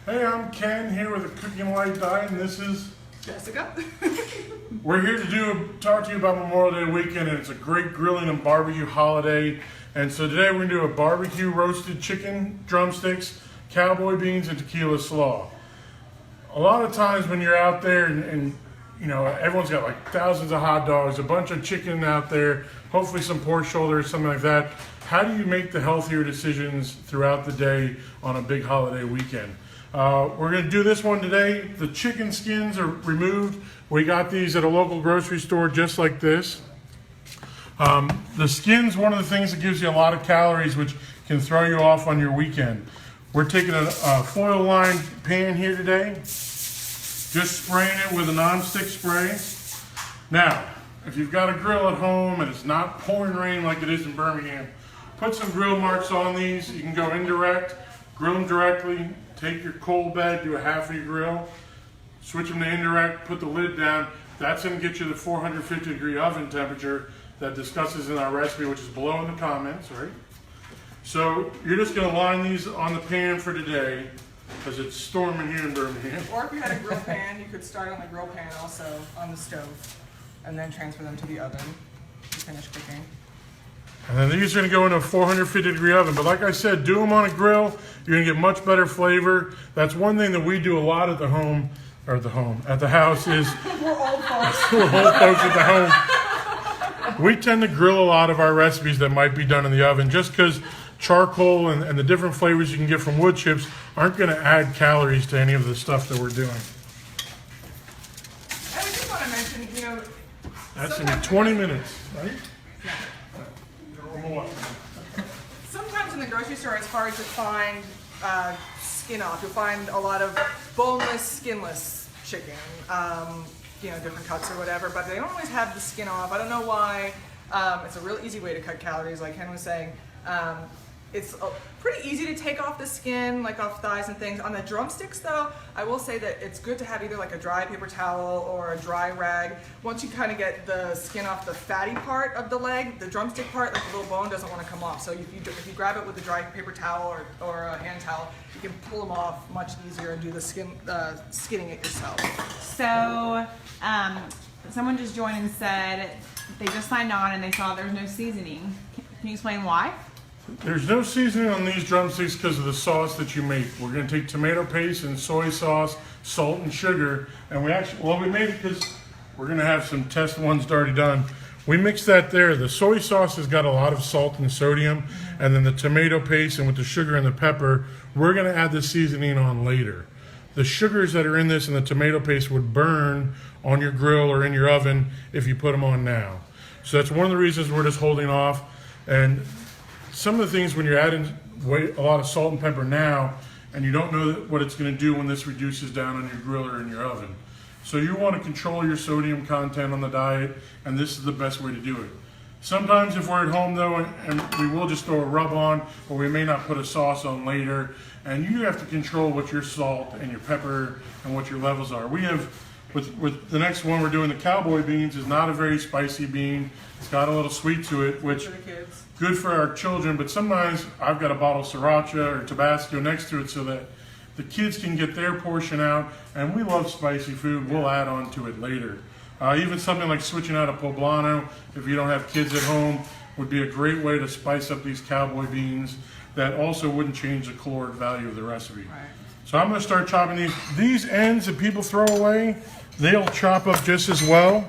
Hey, I'm Ken here with a Cooking Light Diet, and this is Jessica. we're here to talk to you about Memorial Day weekend, and it's a great grilling and barbecue holiday. And so today we're gonna do a barbecue roasted chicken drumsticks, cowboy beans, and tequila slaw. A lot of times when you're out there and you know everyone's got like thousands of hot dogs, a bunch of chicken out there, hopefully some pork shoulder, something like that. How do you make the healthier decisions throughout the day on a big holiday weekend? We're going to do this one today. The chicken skins are removed. We got these at a local grocery store just like this. The skin's one of the things that gives you a lot of calories, which can throw you off on your weekend. We're taking a foil lined pan here today, just spraying it with a non-stick spray. Now, if you've got a grill at home and it's not pouring rain like it is in Birmingham, put some grill marks on these. You can go indirect, grill them directly. Take your coal bed, do a half of your grill, switch them to indirect, put the lid down. That's going to get you the 450 degree oven temperature that discusses in our recipe, which is below in the comments, right? So you're just going to line these on the pan for today because it's storming here in Birmingham. Or if you had a grill pan, you could start on the grill pan also on the stove and then transfer them to the oven to finish cooking. And then these are going to go in a 450 degree oven. But like I said, do them on a grill. You're going to get much better flavor. That's one thing that we do a lot at the house is We're old folks. we're old folks at the home. We tend to grill a lot of our recipes that might be done in the oven just because charcoal and the different flavors you can get from wood chips aren't going to add calories to any of the stuff that we're doing. I just want to mention, That's going to be 20 minutes, right? sometimes in the grocery store it's hard to find skin off. You'll find a lot of boneless, skinless chicken, different cuts or whatever, but they don't always have the skin off. I don't know why. It's a real easy way to cut calories, like Ken was saying. It's pretty easy to take off the skin, like off thighs and things. On the drumsticks though, I will say that it's good to have either like a dry paper towel or a dry rag. Once you kind of get the skin off the fatty part of the leg, the drumstick part, like the little bone doesn't want to come off. So if you grab it with a dry paper towel or a hand towel, you can pull them off much easier and do the skinning it yourself. So, someone just joined and said they just signed on and they saw there's no seasoning. Can you explain why? There's no seasoning on these drumsticks because of the sauce that you make. We're going to take tomato paste and soy sauce, salt and sugar, and we made it because we're going to have some test ones already done. We mixed that there. The soy sauce has got a lot of salt and sodium, and then the tomato paste and with the sugar and the pepper, we're going to add the seasoning on later. The sugars that are in this and the tomato paste would burn on your grill or in your oven if you put them on now. So that's one of the reasons we're just holding off. And some of the things when you're adding a lot of salt and pepper now, and you don't know what it's going to do when this reduces down on your grill or in your oven. So you want to control your sodium content on the diet, and this is the best way to do it. Sometimes if we're at home though, and we will just throw a rub on, or we may not put a sauce on later, and you have to control what your salt and your pepper and what your levels are. We have, with the next one we're doing, the cowboy beans is not a very spicy bean. It's got a little sweet to it, which For the kids. good for our children, but sometimes I've got a bottle of sriracha or Tabasco next to it so that the kids can get their portion out, and we love spicy food. We'll add on to it later. Even something like switching out a poblano, if you don't have kids at home, would be a great way to spice up these cowboy beans that also wouldn't change the caloric value of the recipe. Right. So I'm going to start chopping these. These ends that people throw away, they'll chop up just as well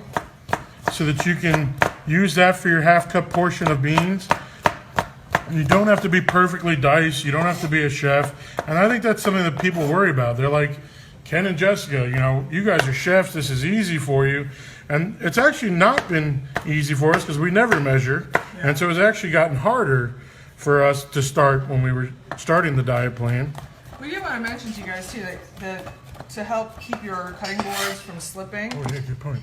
so that you can use that for your half cup portion of beans. You don't have to be perfectly diced. You don't have to be a chef. And I think that's something that people worry about. They're like, Ken and Jessica, you guys are chefs. This is easy for you. And it's actually not been easy for us because we never measure. Yeah. And so it's actually gotten harder for us to start when we were starting the diet plan. We do want to mention to you guys too that to help keep your cutting boards from slipping, Oh, yeah, good point.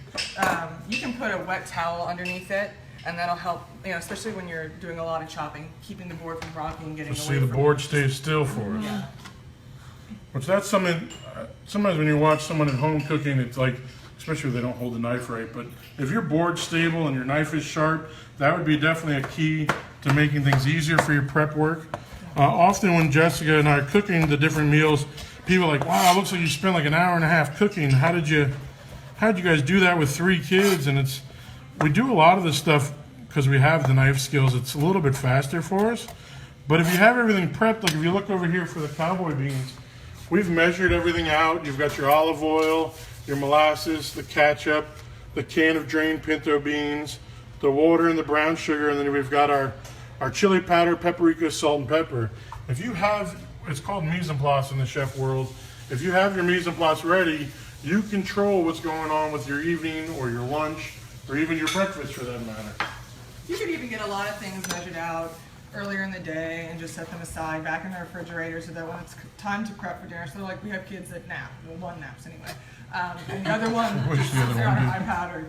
you can put a wet towel underneath it, and that'll help, especially when you're doing a lot of chopping, keeping the board from rocking and getting away See, the from board stays still for us. Yeah. Which that's something, sometimes when you watch someone at home cooking, it's like, especially if they don't hold the knife right, but if your board's stable and your knife is sharp, that would be definitely a key to making things easier for your prep work. Often when Jessica and I are cooking the different meals, people are like, wow, it looks like you spent like an hour and a half cooking. How did you guys do that with 3 kids? And we do a lot of this stuff because we have the knife skills. It's a little bit faster for us. But if you have everything prepped, like if you look over here for the cowboy beans, we've measured everything out. You've got your olive oil, your molasses, the ketchup, the can of drained pinto beans, the water and the brown sugar, and then we've got our chili powder, paprika, salt, and pepper. If you have, it's called mise en place in the chef world. If you have your mise en place ready, you control what's going on with your evening or your lunch or even your breakfast for that matter. You could even get a lot of things measured out earlier in the day and just set them aside back in the refrigerator so that when it's time to prep for dinner, so like we have kids that nap, well, one naps anyway, and the other one just sits there on her iPad or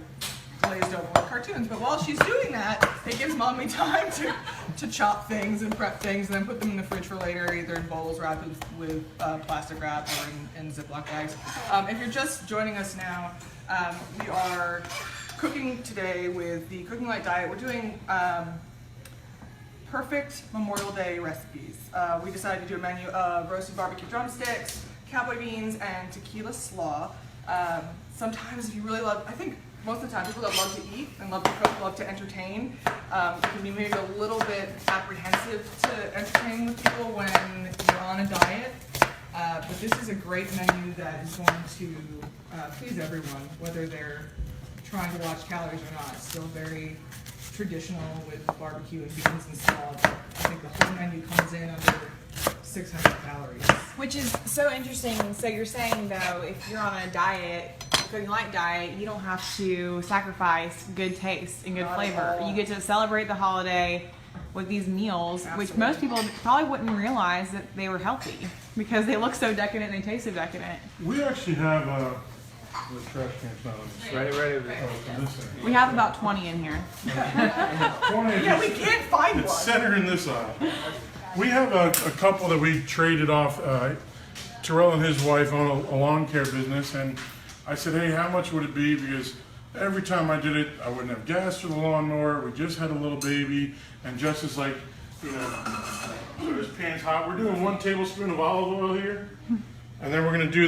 glazed over with cartoons. But while she's doing that, it gives mommy time to chop things and prep things and then put them in the fridge for later, either in bowls wrapped with plastic wrap or in Ziploc bags. If you're just joining us now, we are cooking today with the Cooking Light Diet. We're doing perfect Memorial Day recipes. We decided to do a menu of roasted barbecue drumsticks, cowboy beans, and tequila slaw. Sometimes if you really love, I think most of the time people that love to eat and love to cook, love to entertain, can be maybe a little bit apprehensive to entertain with people when you're on a diet. But this is a great menu that is going to please everyone, whether they're trying to watch calories or not. It's still very traditional with barbecue and beans and salt. I think the whole menu comes in under 600 calories. Which is so interesting. So you're saying though, if you're on a diet, Cooking Light diet, you don't have to sacrifice good taste and good Not flavor. at all. You get to celebrate the holiday with these meals, which Absolutely. most people probably wouldn't realize that they were healthy because they look so decadent and they taste so decadent. We actually have the trash can's not on this. Right. Oh, it's on this end. We have about 20 in here. 20 Yeah, we can't find It's one. centered in this aisle. We have a couple that we traded off. Terrell and his wife own a lawn care business, and I said, hey, how much would it be? Because every time I did it, I wouldn't have gas for the lawnmower. We just had a little baby, and Jess is like, so this pan's hot. We're doing 1 tablespoon of olive oil here, and then we're gonna do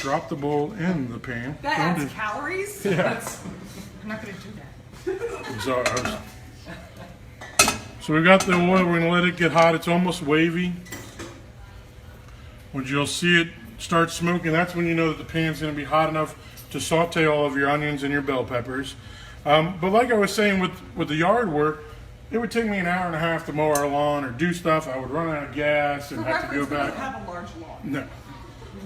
drop the bowl in the pan. That Don't adds do- calories? Yeah. I'm not going to do that. So we've got the oil, we're gonna let it get hot. It's almost wavy. When you'll see it start smoking, that's when you know that the pan's gonna be hot enough to saute all of your onions and your bell peppers. But like I was saying with the yard work, it would take me an hour and a half to mow our lawn or do stuff. I would run out of gas and For have to go reference, we don't back. have a large lawn. No,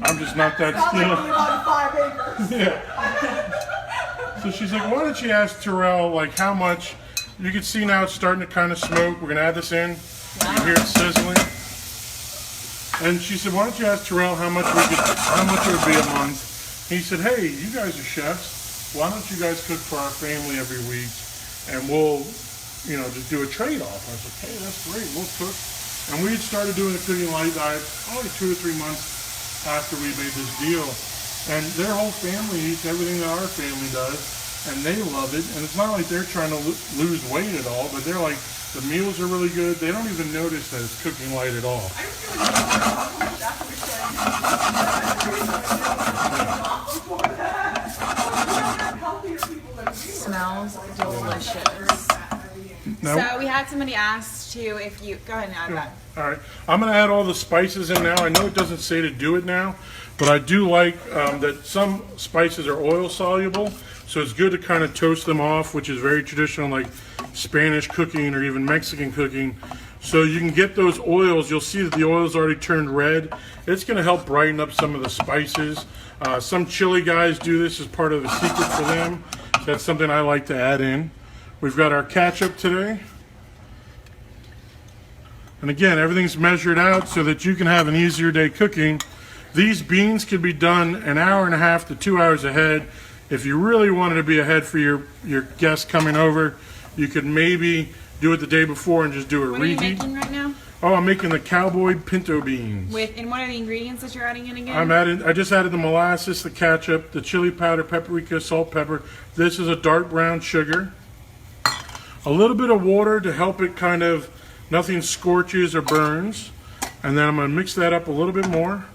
I'm just not that Not like skilled. we live on 5 acres. Yeah. So she's like, why don't you ask Terrell, like, how much? You can see now it's starting to kind of smoke. We're going to add this in. You can hear it sizzling. And she said, why don't you ask Terrell how much it would be a month? He said, hey, you guys are chefs. Why don't you guys cook for our family every week? And we'll, just do a trade-off. I was like, hey, that's great. We'll cook. And we had started doing the Cooking Light diet probably 2 or 3 months after we made this deal. And their whole family eats everything that our family does, and they love it. And it's not like they're trying to lose weight at all, but they're like, the meals are really good. They don't even notice that it's Cooking Light at all. I just feel like after we said healthier people than we were. Smells delicious. Now, So we had somebody ask too if you go ahead and add that. all right, I'm gonna add all the spices in now. I know it doesn't say to do it now, but I do like that some spices are oil soluble, so it's good to kind of toast them off, which is very traditional, like Spanish cooking or even Mexican cooking. So you can get those oils. You'll see that the oil's already turned red. It's gonna help brighten up some of the spices. Some chili guys do this as part of the secret for them. So that's something I like to add in. We've got our ketchup today. And again, everything's measured out so that you can have an easier day cooking. These beans could be done an hour and a half to 2 hours ahead. If you really wanted to be ahead for your guests coming over, you could maybe do it the day before and just do a What are you reheat. making right now? Oh, I'm making the cowboy pinto beans. And what are the ingredients that you're adding in again? I just added the molasses, the ketchup, the chili powder, paprika, salt, pepper. This is a dark brown sugar. A little bit of water to help it kind of, nothing scorches or burns. And then I'm going to mix that up a little bit more.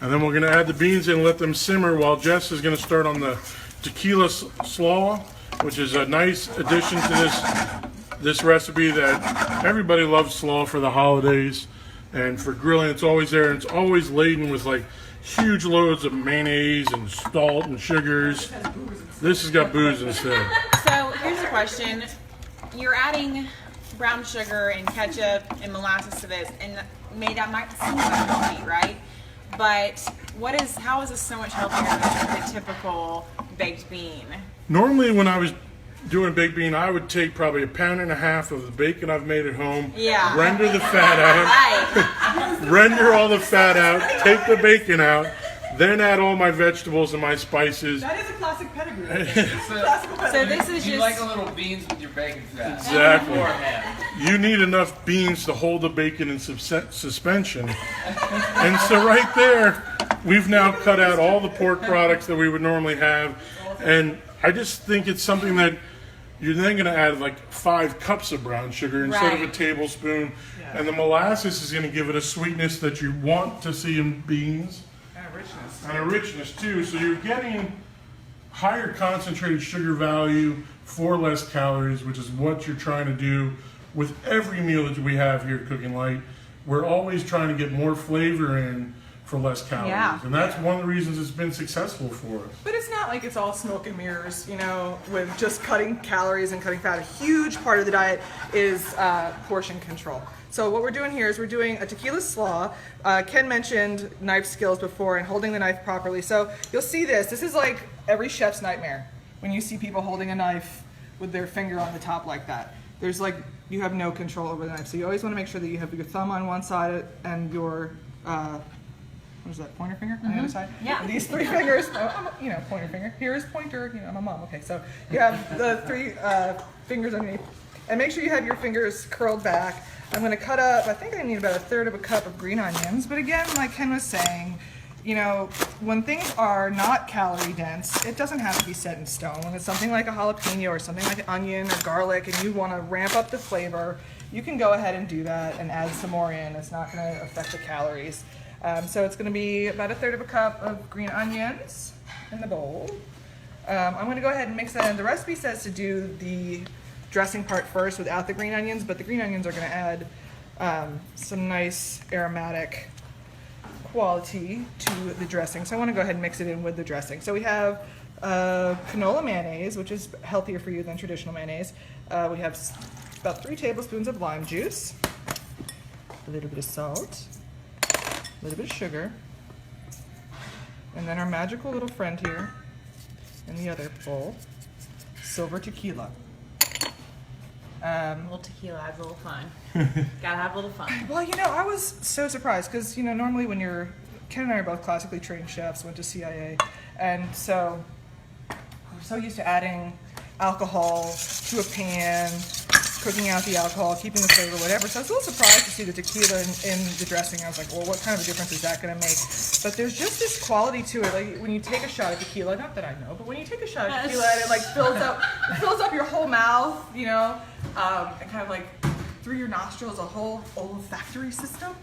And then we're going to add the beans in and let them simmer while Jess is going to start on the tequila slaw, which is a nice addition to this recipe that everybody loves slaw for the holidays. And for grilling, it's always there, and it's always laden with like huge loads of mayonnaise and salt and sugars. This has got booze instead. So here's a question. You're adding brown sugar and ketchup and molasses to this, and that might seem unhealthy, right? But how is this so much healthier than the typical baked bean? Normally when I was doing baked bean, I would take probably 1.5 pounds of the bacon I've made at home, Yeah. render the fat out, Right. render all the fat out, take the bacon out, then add all my vegetables and my spices. That is a classic pedigree. So this is You just like a little beans with your bacon fat. Exactly. Beforehand. You need enough beans to hold the bacon in suspension. And so right there, we've now cut out all the pork products that we would normally have. And I just think it's something that you're then going to add like 5 cups of brown sugar instead of a Right. tablespoon. And the molasses is going to give it a sweetness that you want to see in beans. And a richness too. So you're getting higher concentrated sugar value for less calories, which is what you're trying to do with every meal that we have here at Cooking Light. We're always trying to get more flavor in for less calories. Yeah. And that's one of the reasons it's been successful for us. But it's not like it's all smoke and mirrors, you know, with just cutting calories and cutting fat. A huge part of the diet is portion control. So what we're doing here is we're doing a tequila slaw. Ken mentioned knife skills before and holding the knife properly. So you'll see this. This is like every chef's nightmare when you see people holding a knife with their finger on the top like that. There's like, you have no control over the knife. So you always want to make sure that you have your thumb on one side and your what is that, pointer finger on the other side? Yeah. And these 3 fingers, pointer finger. Here is pointer, I'm a mom. Okay, so you have the 3 fingers underneath. And make sure you have your fingers curled back. I'm going to cut up, I think I need about 1/3 of a cup of green onions. But again, like Ken was saying, you know, when things are not calorie dense, it doesn't have to be set in stone. When it's something like a jalapeno or something like an onion or garlic and you want to ramp up the flavor, you can go ahead and do that and add some more in. It's not going to affect the calories. So it's going to be about 1/3 of a cup of green onions in the bowl. I'm going to go ahead and mix that in. The recipe says to do the dressing part first without the green onions, but the green onions are going to add some nice aromatic quality to the dressing. So I want to go ahead and mix it in with the dressing. So we have canola mayonnaise, which is healthier for you than traditional mayonnaise. We have about 3 tablespoons of lime juice, a little bit of salt, a little bit of sugar, and then our magical little friend here in the other bowl, silver tequila. a little tequila adds a little fun. Gotta have a little fun. Well, you know, I was so surprised because, you know, normally when Ken and I are both classically trained chefs, went to CIA, and so we're so used to adding alcohol to a pan, cooking out the alcohol, keeping the flavor, whatever. So I was a little surprised to see the tequila in the dressing. I was like, well, what kind of a difference is that going to make? But there's just this quality to it. Like when you take a shot of tequila, not that I know, but when you take a shot of tequila and it like fills up your whole mouth, you know, and kind of like through your nostrils, a whole olfactory system,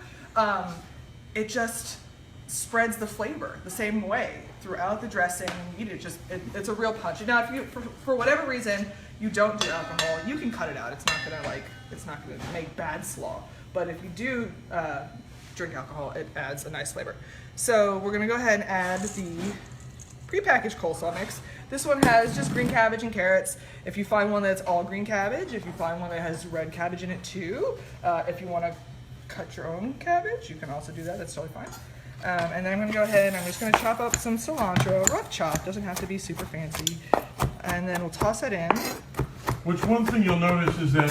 it just spreads the flavor the same way throughout the dressing. You eat it, it's a real punch. Now, if you, for whatever reason, you don't do alcohol, you can cut it out. It's not gonna make bad slaw. But if you do drink alcohol, it adds a nice flavor. So we're gonna go ahead and add the prepackaged coleslaw mix. This one has just green cabbage and carrots. If you find one that's all green cabbage, if you find one that has red cabbage in it too, if you want to cut your own cabbage, you can also do that. That's totally fine. And then I'm going to go ahead and I'm just going to chop up some cilantro, rough chop, doesn't have to be super fancy. And then we'll toss it in. Which one thing you'll notice is that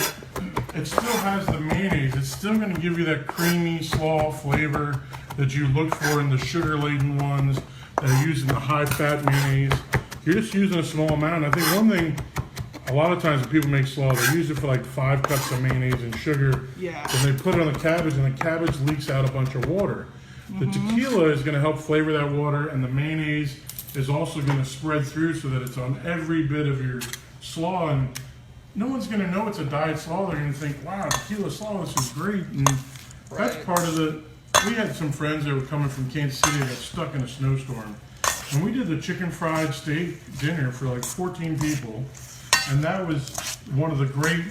it still has the mayonnaise. It's still going to give you that creamy slaw flavor that you look for in the sugar-laden ones that are using the high-fat mayonnaise. You're just using a small amount. I think one thing, a lot of times when people make slaw, they use it for like 5 cups of mayonnaise and sugar. Yeah. And they put it on the cabbage, and the cabbage leaks out a bunch of water. The tequila is going to help flavor that water, and the mayonnaise is also going to spread through so that it's on every bit of your slaw. And no one's going to know it's a diet slaw. They're going to think, wow, tequila slaw, this is great. And that's part of we had some friends that were coming from Kansas City that got stuck in a snowstorm. And we did the chicken fried steak dinner for like 14 people. And that was one of the great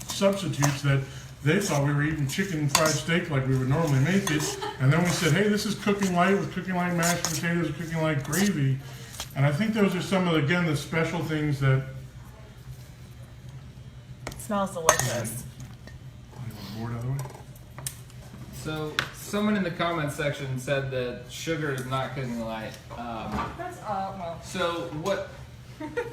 substitutes that they thought we were eating chicken fried steak like we would normally make it. And then we said, hey, this is cooking light with cooking light mashed potatoes, cooking light gravy. And I think those are some of, again, the special things that... It smells delicious. Board out of the way? So, someone in the comments section said that sugar is not cooking light. That's well. So,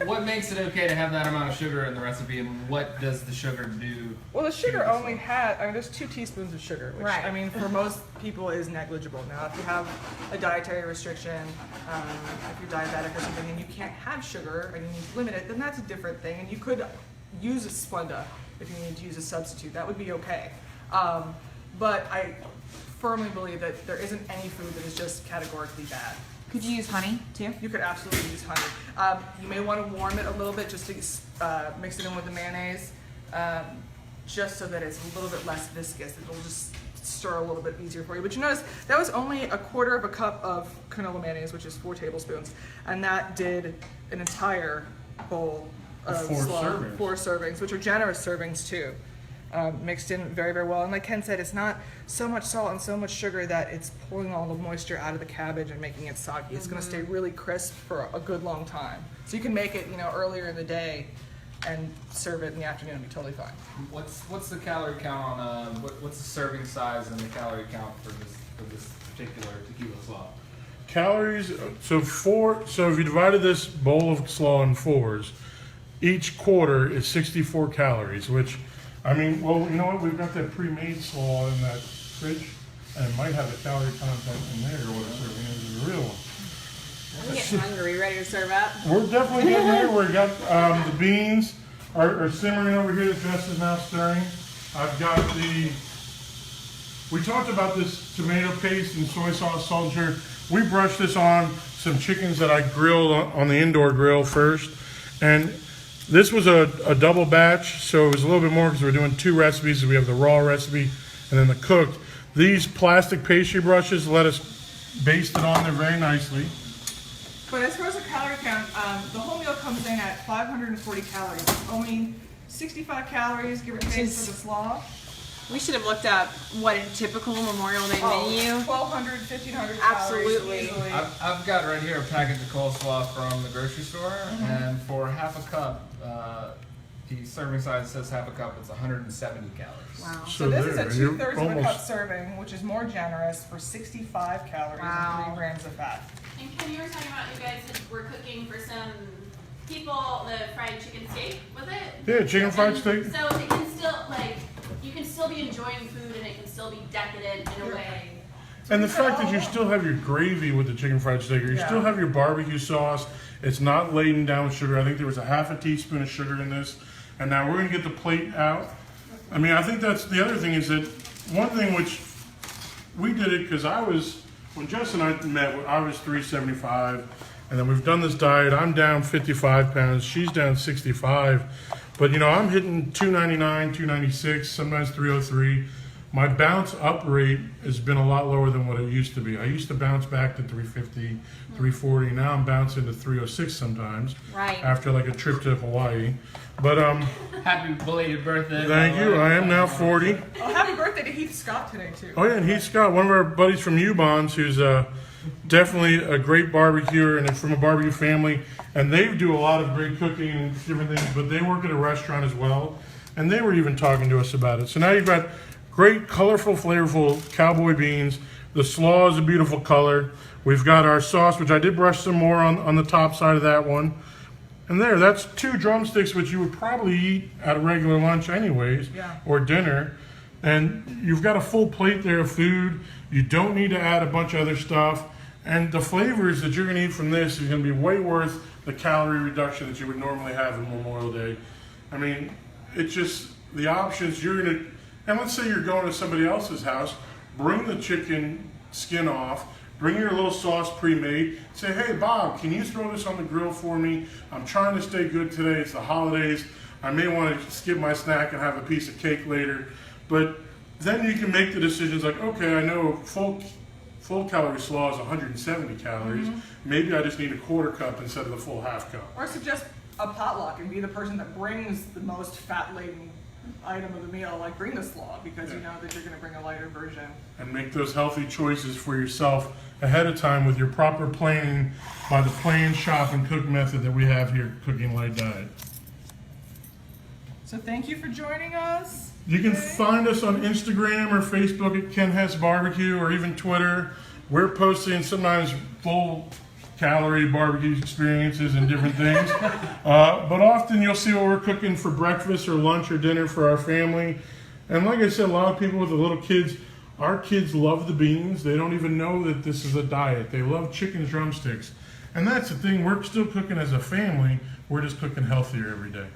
what makes it okay to have that amount of sugar in the recipe, and what does the sugar do? Well, the sugar to the only had, I mean, there's 2 teaspoons of sugar, which, Right. I mean, for most people is negligible. Now, if you have a dietary restriction, if you're diabetic or something, and you can't have sugar and you need to limit it, then that's a different thing. And you could use a Splenda if you need to use a substitute. That would be okay. But I firmly believe that there isn't any food that is just categorically bad. Could you use honey too? You could absolutely use honey. You may want to warm it a little bit just to mix it in with the mayonnaise, just so that it's a little bit less viscous. It'll just stir a little bit easier for you. But you notice that was only 1/4 cup of canola mayonnaise, which is 4 tablespoons, and that did an entire bowl of 4 slaw, servings. 4 servings, which are generous servings too. Mixed in very, very well. And like Ken said, it's not so much salt and so much sugar that it's pulling all the moisture out of the cabbage and making it soggy. It's going to stay really crisp for a good long time. So you can make it, earlier in the day and serve it in the afternoon and be totally fine. What's the calorie count on what's the serving size and the calorie count for this particular tequila slaw? Calories, so if you divided this bowl of slaw in 4s, each quarter is 64 calories, which, I mean, well, you know what? We've got that pre-made slaw in that fridge, and it might have a calorie content in there, or what it's serving is the real one. I'm getting hungry. Ready to serve up? We're definitely getting there. We've got the beans are simmering over here. Jess is now stirring. I've got we talked about this tomato paste and soy sauce, salt and sugar. We brushed this on some chickens that I grilled on the indoor grill first, and this was a double batch, so it was a little bit more because we're doing 2 recipes. We have the raw recipe and then the cooked. These plastic pastry brushes let us baste it on there very nicely. But as far as the calorie count, the whole meal comes in at 540 calories. It's only 65 calories, give or take, for the slaw. We should have looked up what a typical Memorial Day menu. 1,200, 1,500 Absolutely. calories easily. I've got right here a package of coleslaw from the grocery store, and for half a cup, the serving size says half a cup. It's 170 calories. Wow. So this is a you're 2/3 of a cup almost- serving, which is more generous for 65 calories Wow. and 3 grams of fat. And Ken, you were talking about you guys were cooking for some people the fried chicken steak, was it? Yeah, chicken fried And steak. So it can still, you can still be enjoying food and it can still be decadent in a way. And the fact that you still have your gravy with the chicken fried steak, or you Yeah. still have your barbecue sauce, it's not laden down with sugar. I think there was a half a teaspoon of sugar in this. And now we're going to get the plate out. I mean, I think that's the other thing is that one thing which we did it because when Jess and I met, I was 375. And then we've done this diet. I'm down 55 pounds. She's down 65. But, I'm hitting 299, 296, sometimes 303. My bounce up rate has been a lot lower than what it used to be. I used to bounce back to 350, 340. Now I'm bouncing to 306 sometimes. Right. After like a trip to Hawaii. But Happy belated birthday! thank you. I am now 40. Oh, happy birthday to Heath Scott today, too. Oh yeah, and Heath Scott, one of our buddies from U-Bonds, who's definitely a great barbecuer and from a barbecue family. And they do a lot of great cooking and different things, but they work at a restaurant as well. And they were even talking to us about it. So now you've got great, colorful, flavorful cowboy beans. The slaw is a beautiful color. We've got our sauce, which I did brush some more on the top side of that one. And that's 2 drumsticks, which you would probably eat at a regular lunch anyways, Yeah. or dinner. And you've got a full plate there of food. You don't need to add a bunch of other stuff. And the flavors that you're going to eat from this is going to be way worth the calorie reduction that you would normally have on Memorial Day. I mean, it's just the options you're going to, and let's say you're going to somebody else's house, bring the chicken skin off, bring your little sauce pre-made, say, hey, Bob, can you throw this on the grill for me? I'm trying to stay good today. It's the holidays. I may want to skip my snack and have a piece of cake later. But then you can make the decisions like, okay, I know full calorie slaw is 170 calories. Maybe I just need a quarter cup instead of the full half cup. Or suggest a potluck and be the person that brings the most fat-laden item of the meal, like bring the slaw, because you know that you're going to bring a lighter version. And make those healthy choices for yourself ahead of time with your proper planning by the plan, shop, and cook method that we have here at Cooking Light Diet. So thank you for joining us. You can find us on Instagram or Facebook at Ken Hess Barbecue, or even Twitter. We're posting sometimes full calorie barbecue experiences and different things. But often you'll see what we're cooking for breakfast or lunch or dinner for our family. And like I said, a lot of people with the little kids, our kids love the beans. They don't even know that this is a diet. They love chicken drumsticks. And that's the thing, we're still cooking as a family. We're just cooking healthier every day.